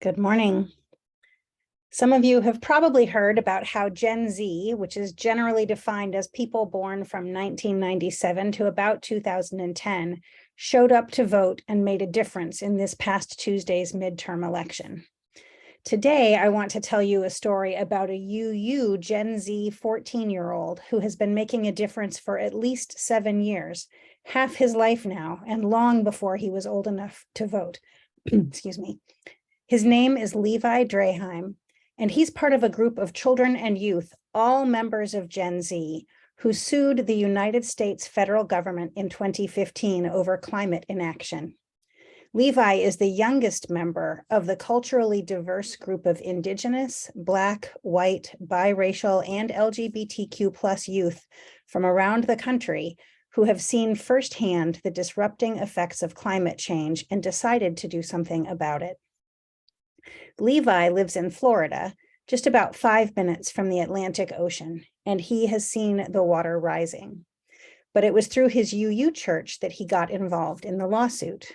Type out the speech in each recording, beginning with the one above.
Good morning. Some of you have probably heard about how Gen Z, which is generally defined as people born from 1997 to about 2010, showed up to vote and made a difference in this past Tuesday's midterm election. Today, I want to tell you a story about a UU Gen Z 14-year-old who has been making a difference for at least 7 years, half his life now, and long before he was old enough to vote. Excuse me. His name is Levi Draheim, and he's part of a group of children and youth, all members of Gen Z, who sued the United States federal government in 2015 over climate inaction. Levi is the youngest member of the culturally diverse group of Indigenous, Black, white, biracial, and LGBTQ+ youth from around the country who have seen firsthand the disrupting effects of climate change and decided to do something about it. Levi lives in Florida, just about 5 minutes from the Atlantic Ocean, and he has seen the water rising. But it was through his UU church that he got involved in the lawsuit.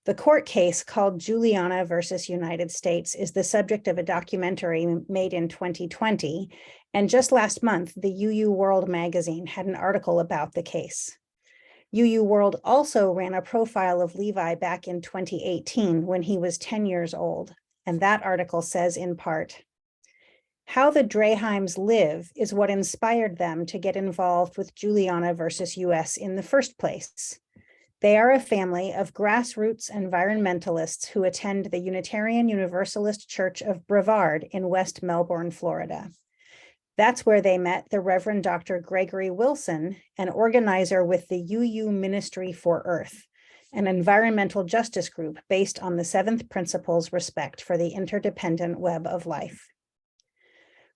The court case called Juliana versus United States is the subject of a documentary made in 2020, and just last month, the UU World magazine had an article about the case. UU World also ran a profile of Levi back in 2018 when he was 10 years old. And that article says in part, how the Draheims live is what inspired them to get involved with Juliana versus US in the first place. They are a family of grassroots environmentalists who attend the Unitarian Universalist Church of Brevard in West Melbourne, Florida. That's where they met the Reverend Dr. Gregory Wilson, an organizer with the UU Ministry for Earth, an environmental justice group based on the 7th principles respect for the interdependent web of life.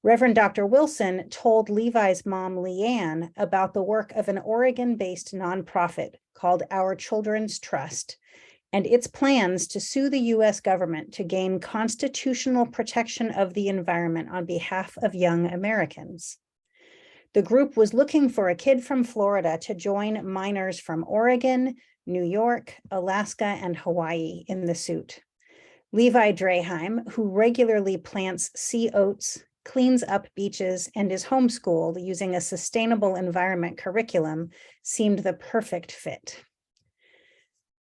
Reverend Dr. Wilson told Levi's mom, Leanne, about the work of an Oregon-based nonprofit called Our Children's Trust and its plans to sue the US government to gain constitutional protection of the environment on behalf of young Americans. The group was looking for a kid from Florida to join minors from Oregon, New York, Alaska, and Hawaii in the suit. Levi Draheim, who regularly plants sea oats, cleans up beaches, and is homeschooled using a sustainable environment curriculum, seemed the perfect fit.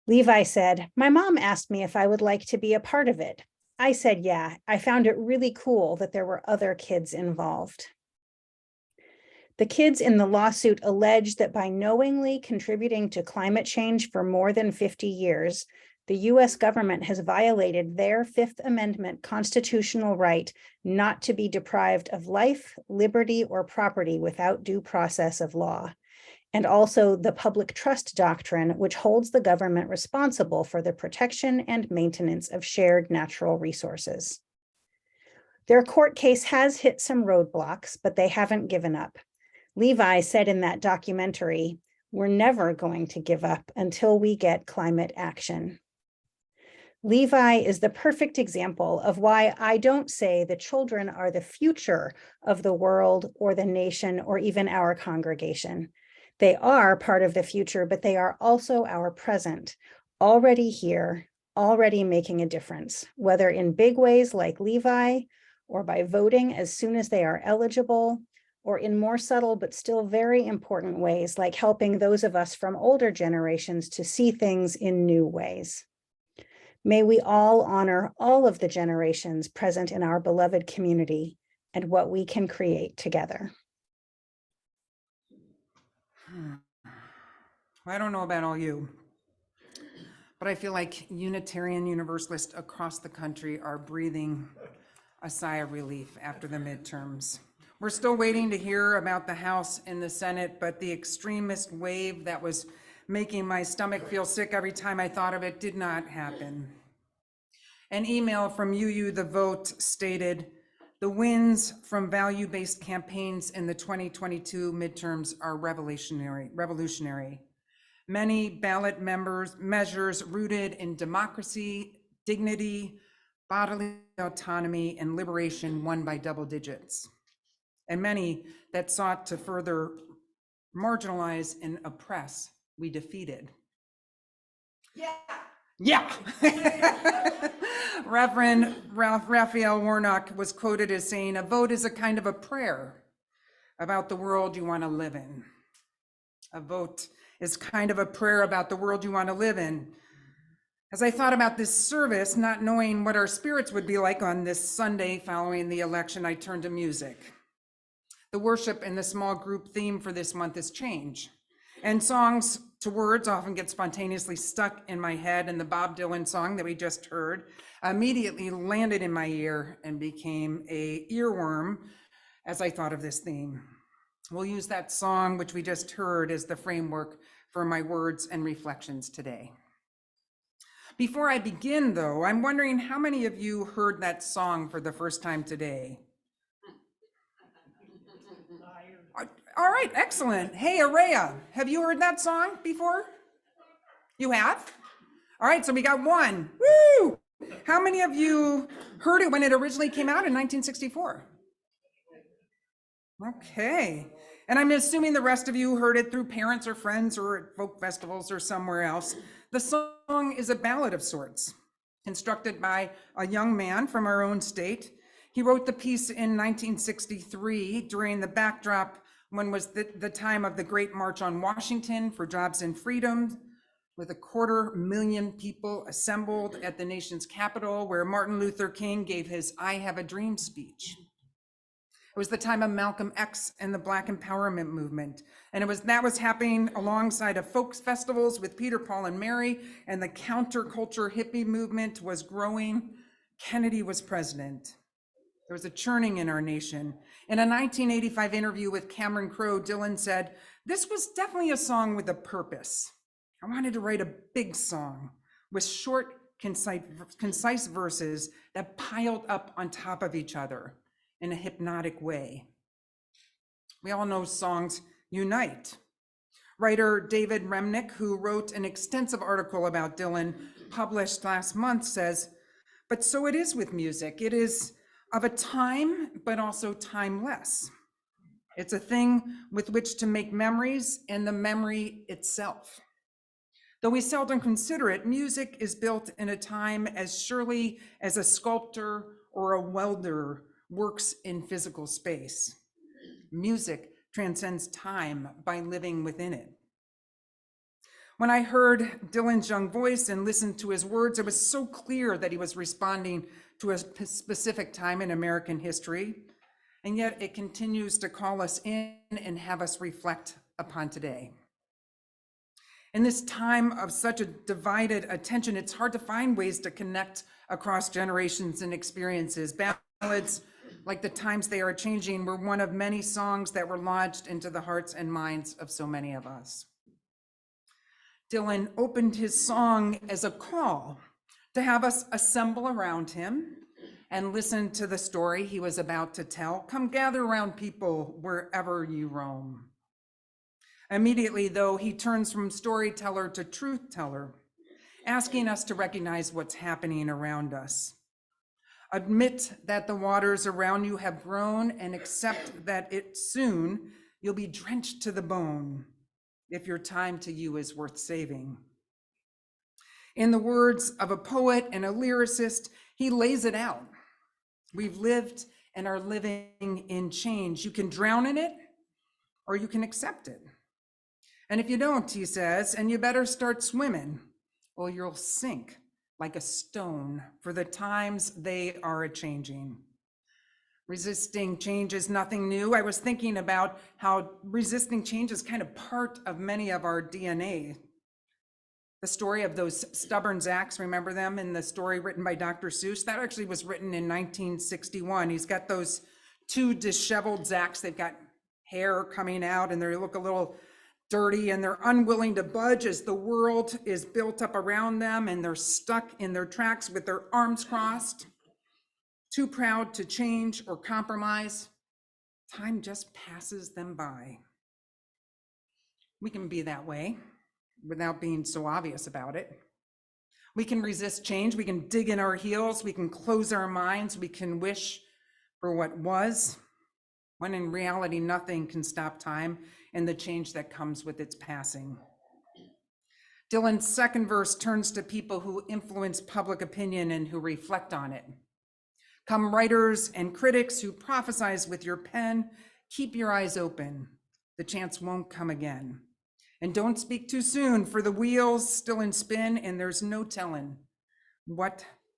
Levi said, my mom asked me if I would like to be a part of it. I said, yeah, I found it really cool that there were other kids involved. The kids in the lawsuit allege that by knowingly contributing to climate change for more than 50 years, the US government has violated their Fifth Amendment constitutional right not to be deprived of life, liberty, or property without due process of law, and also the public trust doctrine, which holds the government responsible for the protection and maintenance of shared natural resources. Their court case has hit some roadblocks, but they haven't given up. Levi said in that documentary, we're never going to give up until we get climate action. Levi is the perfect example of why I don't say the children are the future of the world or the nation or even our congregation. They are part of the future, but they are also our present, already here, already making a difference, whether in big ways like Levi, or by voting as soon as they are eligible, or in more subtle but still very important ways like helping those of us from older generations to see things in new ways. May we all honor all of the generations present in our beloved community and what we can create together. I don't know about all you, but I feel like Unitarian Universalists across the country are breathing a sigh of relief after the midterms. We're still waiting to hear about the House and the Senate, but the extremist wave that was making my stomach feel sick every time I thought of it did not happen. An email from UU The Vote stated, the wins from value-based campaigns in the 2022 midterms are revolutionary. Many ballot measures rooted in democracy, dignity, bodily autonomy, and liberation won by double digits. And many that sought to further marginalize and oppress, we defeated. Yeah. Reverend Raphael Warnock was quoted as saying, "A vote is a kind of a prayer about the world you want to live in." A vote is kind of a prayer about the world you want to live in. As I thought about this service, not knowing what our spirits would be like on this Sunday following the election, I turned to music. The worship and the small group theme for this month is change. And songs to words often get spontaneously stuck in my head, and the Bob Dylan song that we just heard immediately landed in my ear and became an earworm as I thought of this theme. We'll use that song, which we just heard, as the framework for my words and reflections today. Before I begin, though, I'm wondering how many of you heard that song for the first time today? All right, excellent. Hey, Araya, have you heard that song before? You have? All right, so we got one. Woo! How many of you heard it when it originally came out in 1964? Okay. And I'm assuming the rest of you heard it through parents or friends or at folk festivals or somewhere else. The song is a ballad of sorts, constructed by a young man from our own state. He wrote the piece in 1963 during the backdrop when was the time of the Great March on Washington for Jobs and Freedom, with 250,000 people assembled at the nation's capital, where Martin Luther King gave his "I Have a Dream" speech. It was the time of Malcolm X and the Black Empowerment movement. And that was happening alongside of folk festivals with Peter, Paul, and Mary, and the counterculture hippie movement was growing. Kennedy was president. There was a churning in our nation. In a 1985 interview with Cameron Crowe, Dylan said, "This was definitely a song with a purpose. I wanted to write a big song with short, concise verses that piled up on top of each other in a hypnotic way." We all know songs unite. Writer David Remnick, who wrote an extensive article about Dylan published last month, says, "But so it is with music. It is of a time, but also timeless. It's a thing with which to make memories and the memory itself. Though we seldom consider it, music is built in a time as surely as a sculptor or a welder works in physical space. Music transcends time by living within it." When I heard Dylan's young voice and listened to his words, it was so clear that he was responding to a specific time in American history, and yet it continues to call us in and have us reflect upon today. In this time of such a divided attention, it's hard to find ways to connect across generations and experiences. Ballads like "The Times They Are Changing" were one of many songs that were lodged into the hearts and minds of so many of us. Dylan opened his song as a call to have us assemble around him and listen to the story he was about to tell. Come gather around, people, wherever you roam. Immediately, though, he turns from storyteller to truth teller, asking us to recognize what's happening around us. Admit that the waters around you have grown and accept that soon you'll be drenched to the bone if your time to you is worth saving. In the words of a poet and a lyricist, he lays it out. We've lived and are living in change. You can drown in it or you can accept it. And if you don't, he says, and you better start swimming, or you'll sink like a stone, for the times they are a-changing. Resisting change is nothing new. I was thinking about how resisting change is kind of part of many of our DNA. The story of those stubborn Zacks, remember them in the story written by Dr. Seuss? That actually was written in 1961. He's got those two disheveled Zacks. They've got hair coming out and they look a little dirty, and they're unwilling to budge as the world is built up around them, and they're stuck in their tracks with their arms crossed, too proud to change or compromise. Time just passes them by. We can be that way without being so obvious about it. We can resist change. We can dig in our heels. We can close our minds. We can wish for what was, when in reality, nothing can stop time and the change that comes with its passing. Dylan's second verse turns to people who influence public opinion and who reflect on it. Come writers and critics who prophesize with your pen, keep your eyes open. The chance won't come again. And don't speak too soon, for the wheel's still in spin and there's no telling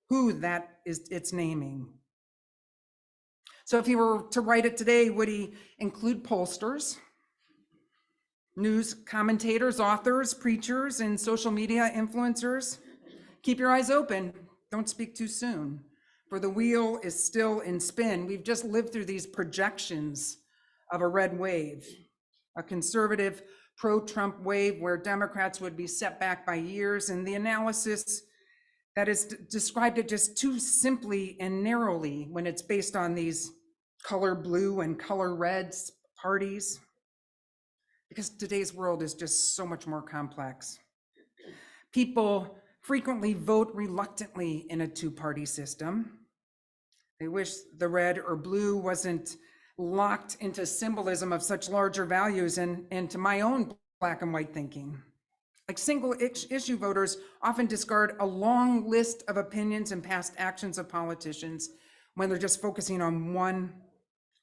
who that is it's naming. So if he were to write it today, would he include pollsters, news commentators, authors, preachers, and social media influencers? Keep your eyes open. Don't speak too soon, for the wheel is still in spin. We've just lived through these projections of a red wave, a conservative pro-Trump wave where Democrats would be set back by years, and the analysis that is described it just too simply and narrowly when it's based on these color blue and color red parties, because today's world is just so much more complex. People frequently vote reluctantly in a two-party system. They wish the red or blue wasn't locked into symbolism of such larger values and to my own black and white thinking. Like single issue voters often discard a long list of opinions and past actions of politicians when they're just focusing on one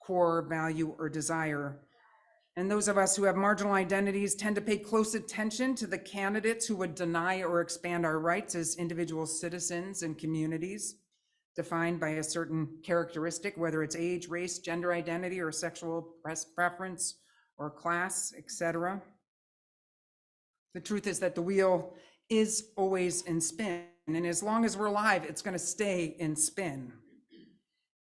core value or desire. And those of us who have marginal identities tend to pay close attention to the candidates who would deny or expand our rights as individual citizens and communities, defined by a certain characteristic, whether it's age, race, gender identity, or sexual preference, or class, etc. The truth is that the wheel is always in spin, and as long as we're alive, it's going to stay in spin.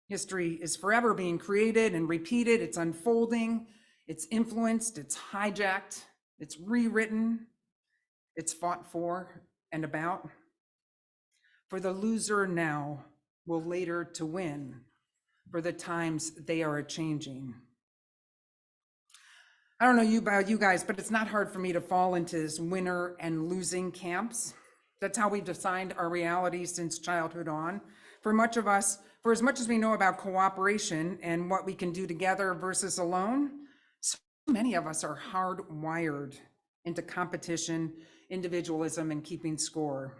History is forever being created and repeated. It's unfolding, it's influenced, it's hijacked, it's rewritten, it's fought for and about. For the loser now will later to win, for the times they are a-changing. I don't know about you guys, but it's not hard for me to fall into this winner and losing camps. That's how we've defined our reality since childhood on. For much of us, for as much as we know about cooperation and what we can do together versus alone, so many of us are hardwired into competition, individualism, and keeping score.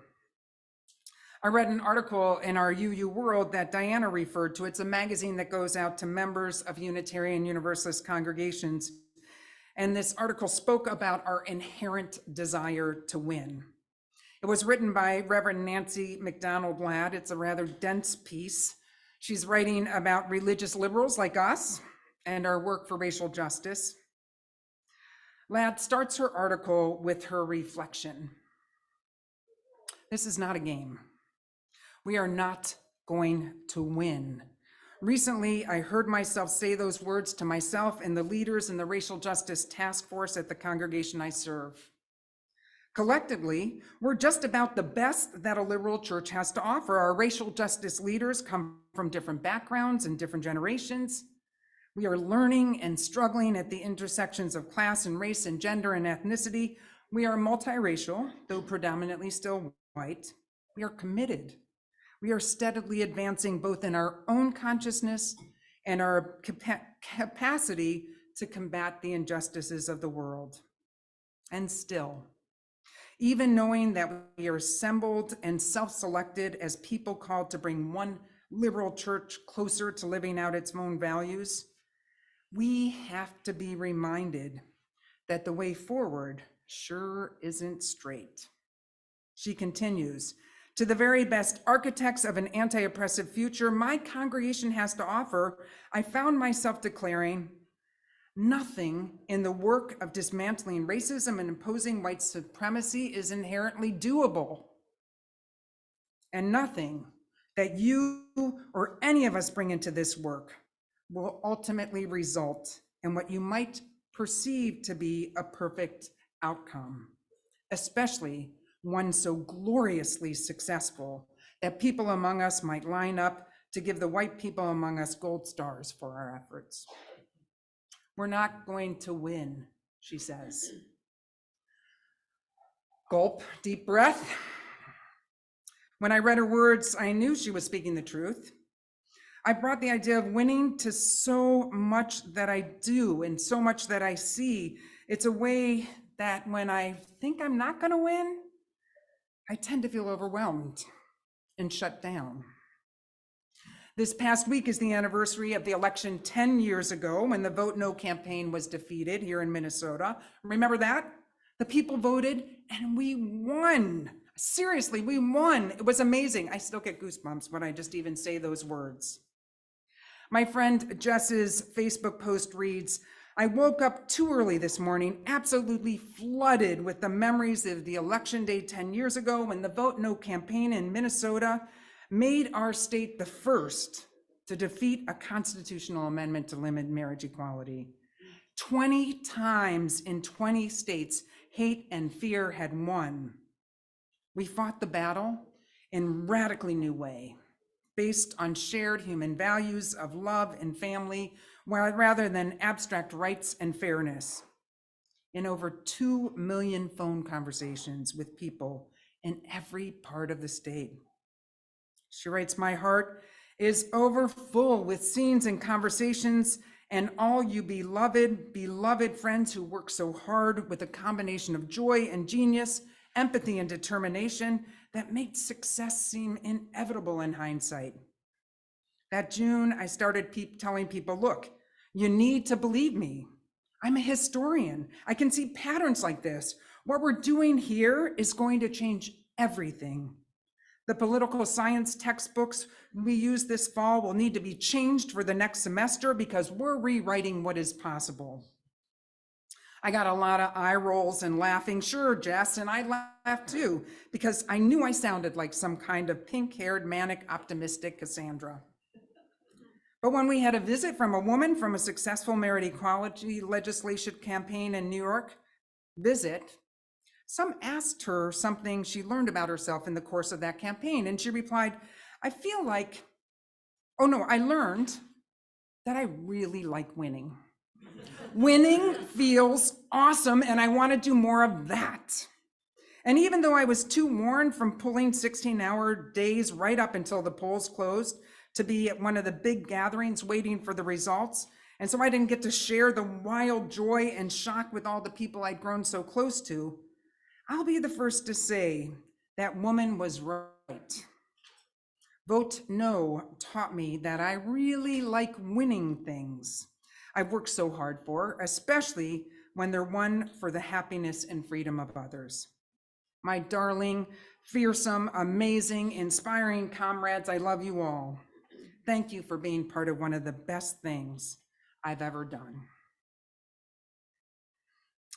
I read an article in our UU World that Diana referred to. It's a magazine that goes out to members of Unitarian Universalist congregations. And this article spoke about our inherent desire to win. It was written by Reverend Nancy McDonald Ladd. It's a rather dense piece. She's writing about religious liberals like us and our work for racial justice. Ladd starts her article with her reflection. This is not a game. We are not going to win. Recently, I heard myself say those words to myself and the leaders in the Racial Justice Task Force at the congregation I serve. Collectively, we're just about the best that a liberal church has to offer. Our racial justice leaders come from different backgrounds and different generations. We are learning and struggling at the intersections of class and race and gender and ethnicity. We are multiracial, though predominantly still white. We are committed. We are steadily advancing both in our own consciousness and our capacity to combat the injustices of the world. And still, even knowing that we are assembled and self-selected as people called to bring one liberal church closer to living out its own values, we have to be reminded that the way forward sure isn't straight. She continues, to the very best architects of an anti-oppressive future my congregation has to offer, I found myself declaring, nothing in the work of dismantling racism and imposing white supremacy is inherently doable. And nothing that you or any of us bring into this work will ultimately result in what you might perceive to be a perfect outcome, especially one so gloriously successful that people among us might line up to give the white people among us gold stars for our efforts. We're not going to win, she says. Gulp, deep breath. When I read her words, I knew she was speaking the truth. I brought the idea of winning to so much that I do and so much that I see. It's a way that when I think I'm not going to win, I tend to feel overwhelmed and shut down. This past week is the anniversary of the election 10 years ago when the Vote No campaign was defeated here in Minnesota. Remember that? The people voted and we won. Seriously, we won. It was amazing. I still get goosebumps when I just even say those words. My friend Jess's Facebook post reads, I woke up too early this morning, absolutely flooded with the memories of the election day 10 years ago when the Vote No campaign in Minnesota made our state the first to defeat a constitutional amendment to limit marriage equality. 20 times in 20 states, hate and fear had won. We fought the battle in a radically new way, based on shared human values of love and family, rather than abstract rights and fairness. In over 2 million phone conversations with people in every part of the state. She writes, my heart is overfull with scenes and conversations and all you beloved friends who work so hard with a combination of joy and genius, empathy and determination that made success seem inevitable in hindsight. That June, I started telling people, look, you need to believe me. I'm a historian. I can see patterns like this. What we're doing here is going to change everything. The political science textbooks we use this fall will need to be changed for the next semester because we're rewriting what is possible. I got a lot of eye rolls and laughing. Sure, Jess, and I laughed too, because I knew I sounded like some kind of pink-haired, manic, optimistic Cassandra. But when we had a visit from a woman from a successful marriage equality legislation campaign in New York, some asked her something she learned about herself in the course of that campaign, and she replied, I learned that I really like winning. Winning feels awesome, and I want to do more of that. And even though I was too worn from pulling 16-hour days right up until the polls closed to be at one of the big gatherings waiting for the results, and so I didn't get to share the wild joy and shock with all the people I'd grown so close to, I'll be the first to say that woman was right. Vote No taught me that I really like winning things I've worked so hard for, especially when they're won for the happiness and freedom of others. My darling, fearsome, amazing, inspiring comrades, I love you all. Thank you for being part of one of the best things I've ever done.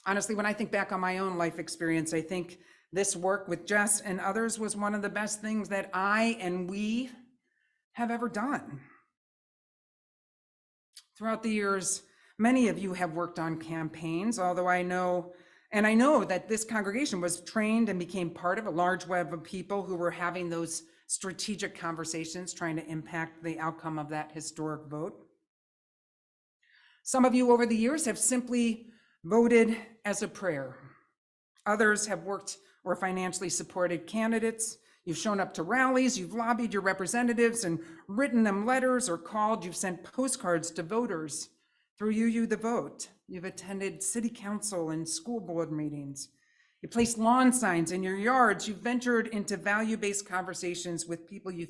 Honestly, when I think back on my own life experience, I think this work with Jess and others was one of the best things that I and we have ever done. Throughout the years, many of you have worked on campaigns, although I know that this congregation was trained and became part of a large web of people who were having those strategic conversations, trying to impact the outcome of that historic vote. Some of you over the years have simply voted as a prayer. Others have worked or financially supported candidates. You've shown up to rallies, you've lobbied your representatives and written them letters or called, you've sent postcards to voters through You the Vote. You've attended city council and school board meetings. You placed lawn signs in your yards. You've ventured into value-based conversations with people who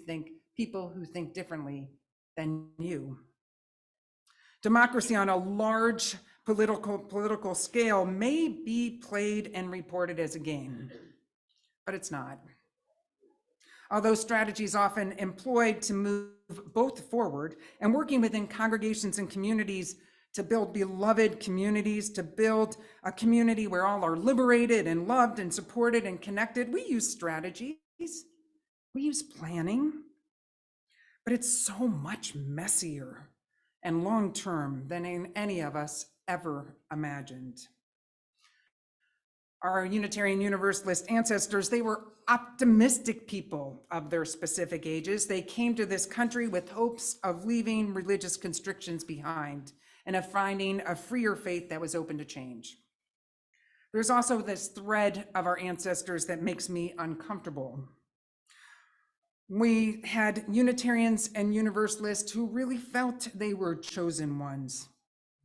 think differently than you. Democracy on a large political scale may be played and reported as a game, but it's not. Although strategies often employed to move both forward and working within congregations and communities to build beloved communities, to build a community where all are liberated and loved and supported and connected, we use strategies, we use planning, but it's so much messier and long-term than any of us ever imagined. Our Unitarian Universalist ancestors, they were optimistic people of their specific ages. They came to this country with hopes of leaving religious constrictions behind and of finding a freer faith that was open to change. There's also this thread of our ancestors that makes me uncomfortable. We had Unitarians and Universalists who really felt they were chosen ones,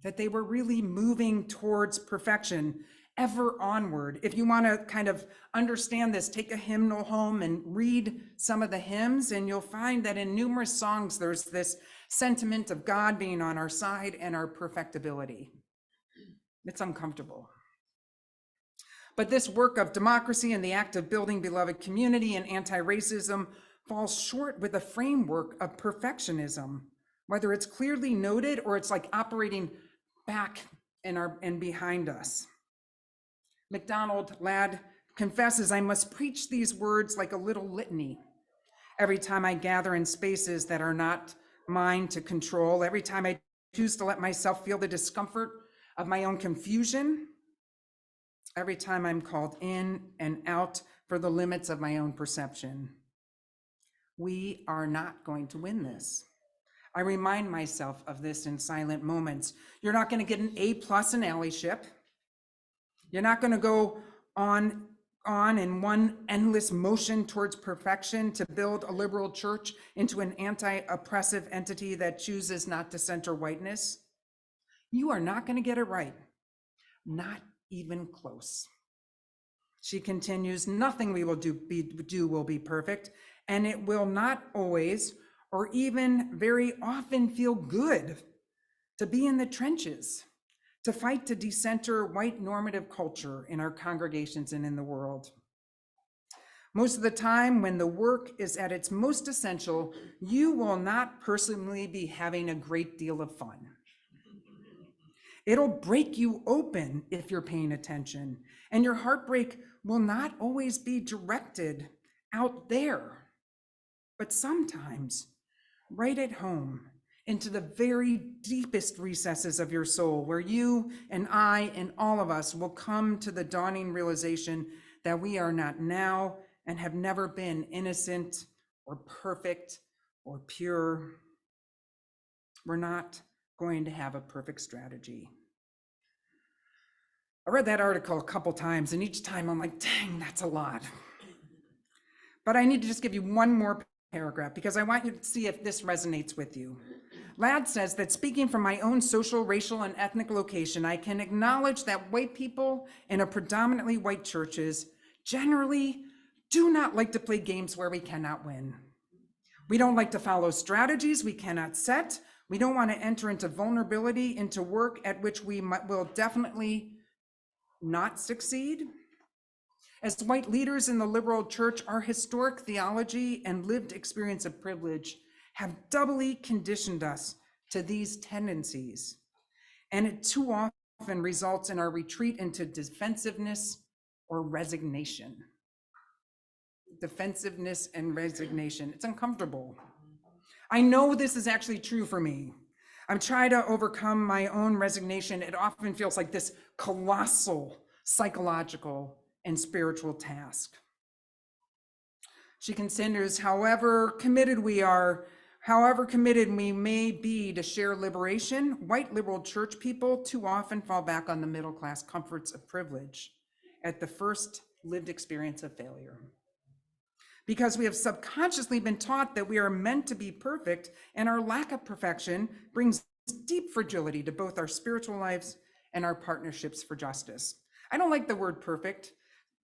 that they were really moving towards perfection, ever onward. If you want to kind of understand this, take a hymnal home and read some of the hymns, and you'll find that in numerous songs, there's this sentiment of God being on our side and our perfectibility. It's uncomfortable. But this work of democracy and the act of building beloved community and anti-racism falls short with a framework of perfectionism, whether it's clearly noted or it's like operating back and behind us. MacDonald Ladd confesses, "I must preach these words like a little litany every time I gather in spaces that are not mine to control, every time I choose to let myself feel the discomfort of my own confusion, every time I'm called in and out for the limits of my own perception." We are not going to win this. I remind myself of this in silent moments. You're not going to get an A+ in allyship. You're not going to go on in one endless motion towards perfection to build a liberal church into an anti-oppressive entity that chooses not to center whiteness. You are not going to get it right. Not even close. She continues, nothing we will do will be perfect, and it will not always or even very often feel good to be in the trenches, to fight to decenter white normative culture in our congregations and in the world. Most of the time, when the work is at its most essential, you will not personally be having a great deal of fun. It'll break you open if you're paying attention, and your heartbreak will not always be directed out there, but sometimes right at home, into the very deepest recesses of your soul, where you and I and all of us will come to the dawning realization that we are not now and have never been innocent or perfect or pure. We're not going to have a perfect strategy. I read that article a couple times, and each time I'm like, dang, that's a lot. But I need to just give you one more paragraph because I want you to see if this resonates with you. Ladd says that speaking from my own social, racial, and ethnic location, I can acknowledge that white people in a predominantly white churches generally do not like to play games where we cannot win. We don't like to follow strategies we cannot set. We don't want to enter into vulnerability, into work at which we will definitely not succeed. As white leaders in the liberal church, our historic theology and lived experience of privilege have doubly conditioned us to these tendencies. And it too often results in our retreat into defensiveness or resignation. Defensiveness and resignation. It's uncomfortable. I know this is actually true for me. I'm trying to overcome my own resignation. It often feels like this colossal psychological and spiritual task. She considers, however committed we may be to share liberation, white liberal church people too often fall back on the middle class comforts of privilege at the first lived experience of failure. Because we have subconsciously been taught that we are meant to be perfect, and our lack of perfection brings deep fragility to both our spiritual lives and our partnerships for justice. I don't like the word perfect,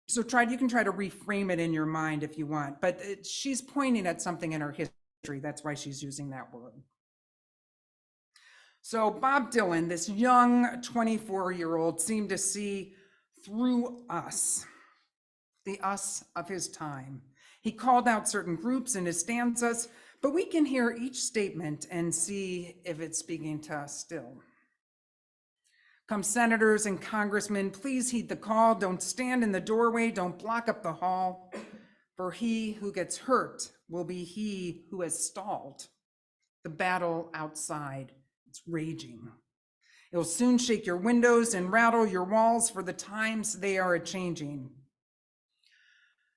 so you can try to reframe it in your mind if you want, but she's pointing at something in her history. That's why she's using that word. So Bob Dylan, this young 24-year-old, seemed to see through us, the us of his time. He called out certain groups in his stanzas, but we can hear each statement and see if it's speaking to us still. Come senators and congressmen, please heed the call. Don't stand in the doorway, don't block up the hall. For he who gets hurt will be he who has stalled. The battle outside, it's raging. It will soon shake your windows and rattle your walls, for the times they are a-changing.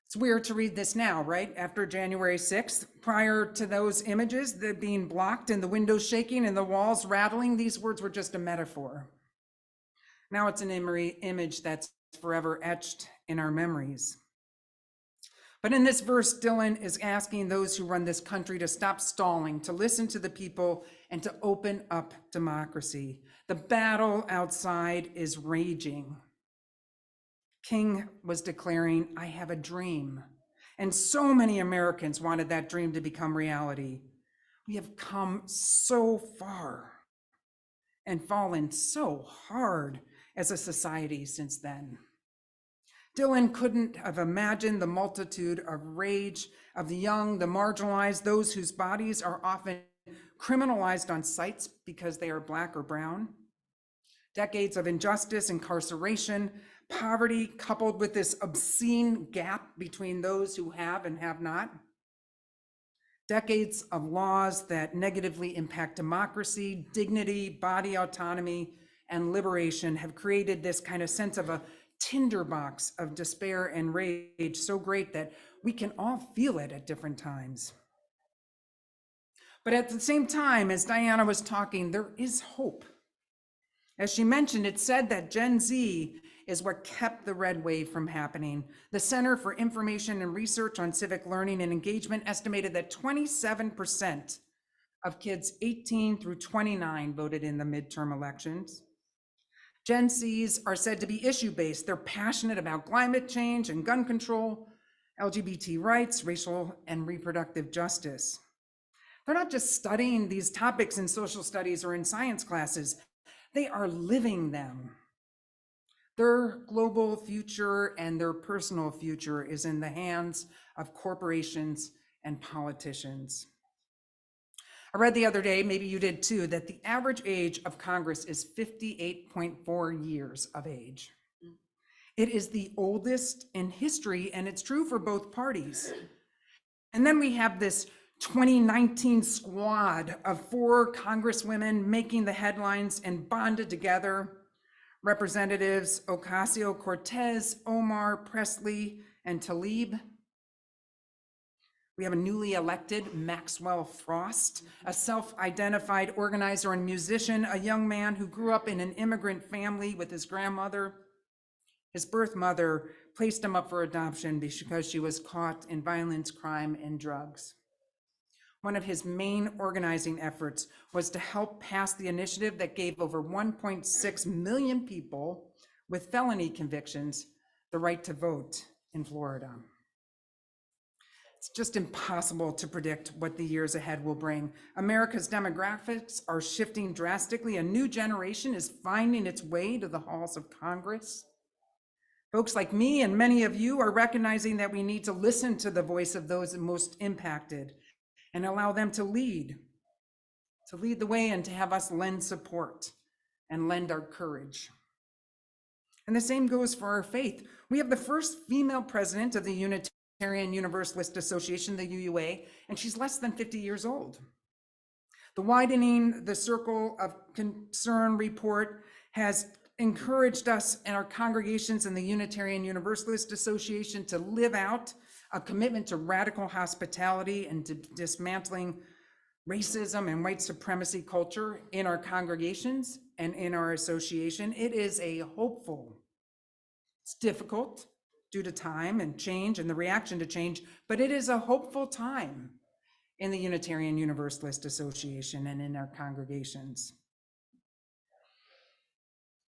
It's weird to read this now, right? After January 6th, prior to those images, the being blocked and the windows shaking and the walls rattling, these words were just a metaphor. Now it's an image that's forever etched in our memories. But in this verse, Dylan is asking those who run this country to stop stalling, to listen to the people, and to open up democracy. The battle outside is raging. King was declaring, "I have a dream." And so many Americans wanted that dream to become reality. We have come so far and fallen so hard as a society since then. Dylan couldn't have imagined the multitude of rage of the young, the marginalized, those whose bodies are often criminalized on sites because they are Black or brown. Decades of injustice, incarceration, poverty, coupled with this obscene gap between those who have and have not. Decades of laws that negatively impact democracy, dignity, body autonomy, and liberation have created this kind of sense of a tinderbox of despair and rage so great that we can all feel it at different times. But at the same time, as Diana was talking, there is hope. As she mentioned, it said that Gen Z is what kept the red wave from happening. The Center for Information and Research on Civic Learning and Engagement estimated that 27% of kids 18 through 29 voted in the midterm elections. Gen Zs are said to be issue-based. They're passionate about climate change and gun control, LGBT rights, racial and reproductive justice. They're not just studying these topics in social studies or in science classes, they are living them. Their global future and their personal future is in the hands of corporations and politicians. I read the other day, maybe you did too, that the average age of Congress is 58.4 years of age. It is the oldest in history, and it's true for both parties. And then we have this 2019 squad of 4 congresswomen making the headlines and bonded together. Representatives Ocasio-Cortez, Omar, Presley, and Tlaib. We have a newly elected Maxwell Frost, a self-identified organizer and musician, a young man who grew up in an immigrant family with his grandmother. His birth mother placed him up for adoption because she was caught in violence, crime, and drugs. One of his main organizing efforts was to help pass the initiative that gave over 1.6 million people with felony convictions the right to vote in Florida. It's just impossible to predict what the years ahead will bring. America's demographics are shifting drastically. A new generation is finding its way to the halls of Congress. Folks like me and many of you are recognizing that we need to listen to the voice of those most impacted and allow them to lead the way and to have us lend support and lend our courage. And the same goes for our faith. We have the first female president of the Unitarian Universalist Association, the UUA, and she's less than 50 years old. The Widening the Circle of Concern report has encouraged us and our congregations in the Unitarian Universalist Association to live out a commitment to radical hospitality and to dismantling racism and white supremacy culture in our congregations and in our association. It is a hopeful, it's difficult due to time and change and the reaction to change, but it is a hopeful time in the Unitarian Universalist Association and in our congregations.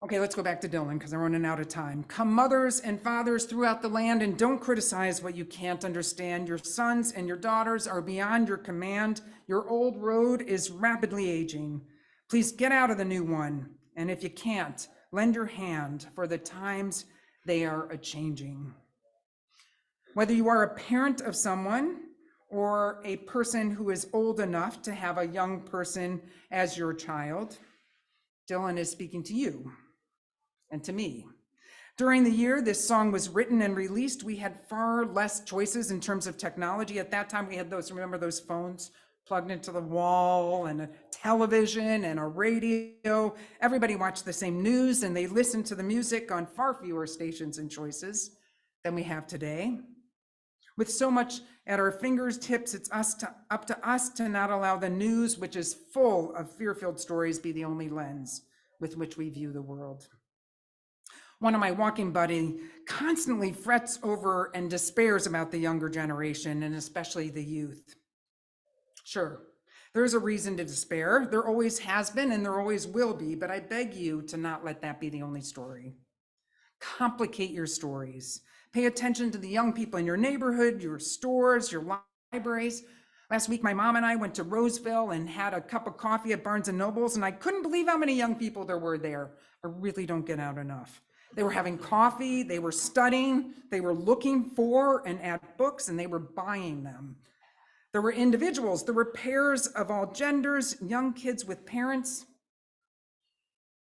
Okay, let's go back to Dylan because I'm running out of time. Come, mothers and fathers throughout the land, and don't criticize what you can't understand. Your sons and your daughters are beyond your command. Your old road is rapidly aging. Please get out of the new one. And if you can't, lend your hand, for the times they are a-changing. Whether you are a parent of someone or a person who is old enough to have a young person as your child, Dylan is speaking to you and to me. During the year this song was written and released, we had far less choices in terms of technology. At that time, we had those, remember those phones plugged into the wall, and a television and a radio. Everybody watched the same news and they listened to the music on far fewer stations and choices than we have today. With so much at our fingertips, it's up to us to not allow the news, which is full of fear-filled stories, be the only lens with which we view the world. One of my walking buddies constantly frets over and despairs about the younger generation, and especially the youth. Sure, there's a reason to despair. There always has been and there always will be, but I beg you to not let that be the only story. Complicate your stories. Pay attention to the young people in your neighborhood, your stores, your libraries. Last week, my mom and I went to Roseville and had a cup of coffee at Barnes and Nobles, and I couldn't believe how many young people there were there. I really don't get out enough. They were having coffee, they were studying, they were looking for and at books, and they were buying them. There were individuals, there were pairs of all genders, young kids with parents.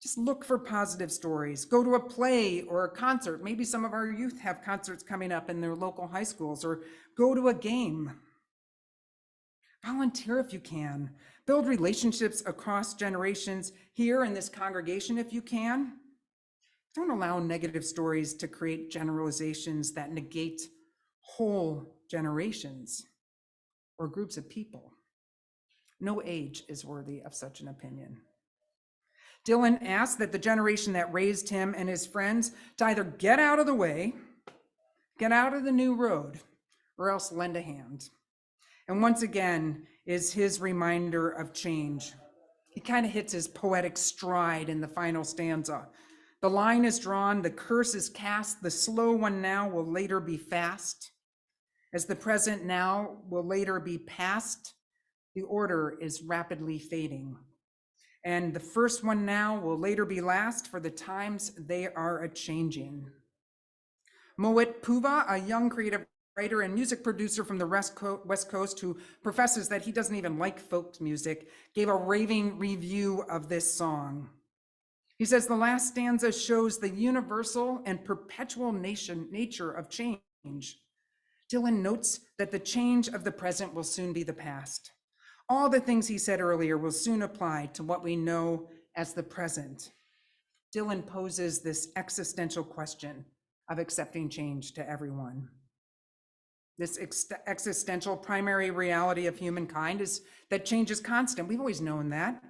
Just look for positive stories. Go to a play or a concert. Maybe some of our youth have concerts coming up in their local high schools, or go to a game. Volunteer if you can. Build relationships across generations here in this congregation if you can. Don't allow negative stories to create generalizations that negate whole generations or groups of people. No age is worthy of such an opinion. Dylan asked that the generation that raised him and his friends to either get out of the way, get out of the new road, or else lend a hand. And once again is his reminder of change. He kind of hits his poetic stride in the final stanza. The line is drawn, the curse is cast, the slow one now will later be fast. As the present now will later be past, the order is rapidly fading. And the first one now will later be last, for the times they are a-changing. Moet Puva, a young creative writer and music producer from the West Coast who professes that he doesn't even like folk music, gave a raving review of this song. He says the last stanza shows the universal and perpetual nature of change. Dylan notes that the change of the present will soon be the past. All the things he said earlier will soon apply to what we know as the present. Dylan poses this existential question of accepting change to everyone. This existential primary reality of humankind is that change is constant. We've always known that.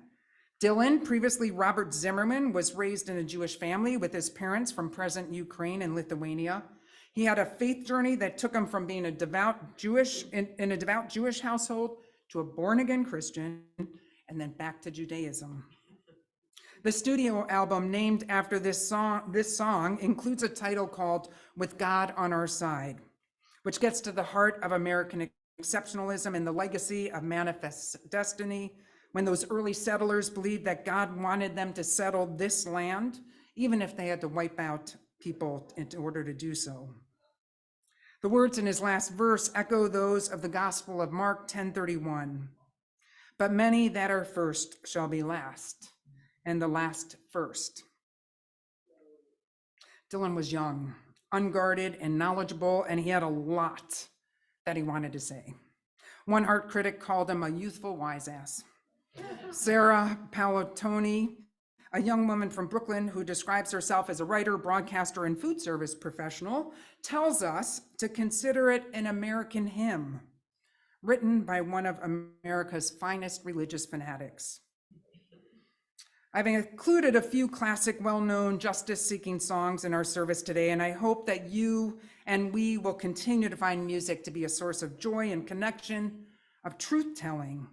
Dylan, previously Robert Zimmerman, was raised in a Jewish family with his parents from present Ukraine and Lithuania. He had a faith journey that took him from being a devout Jewish in a devout Jewish household to a born-again Christian, and then back to Judaism. The studio album named after this song includes a title called "With God on Our Side," which gets to the heart of American exceptionalism and the legacy of manifest destiny, when those early settlers believed that God wanted them to settle this land, even if they had to wipe out people in order to do so. The words in his last verse echo those of the Gospel of Mark 10:31. But many that are first shall be last, and the last first. Dylan was young, unguarded, and knowledgeable, and he had a lot that he wanted to say. One art critic called him a youthful wise ass. Sarah Palatoni, a young woman from Brooklyn who describes herself as a writer, broadcaster, and food service professional, tells us to consider it an American hymn written by one of America's finest religious fanatics. I've included a few classic, well-known justice-seeking songs in our service today, and I hope that you and we will continue to find music to be a source of joy and connection, of truth-telling,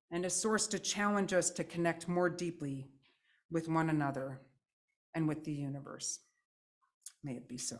and a source to challenge us to connect more deeply with one another and with the universe. May it be so.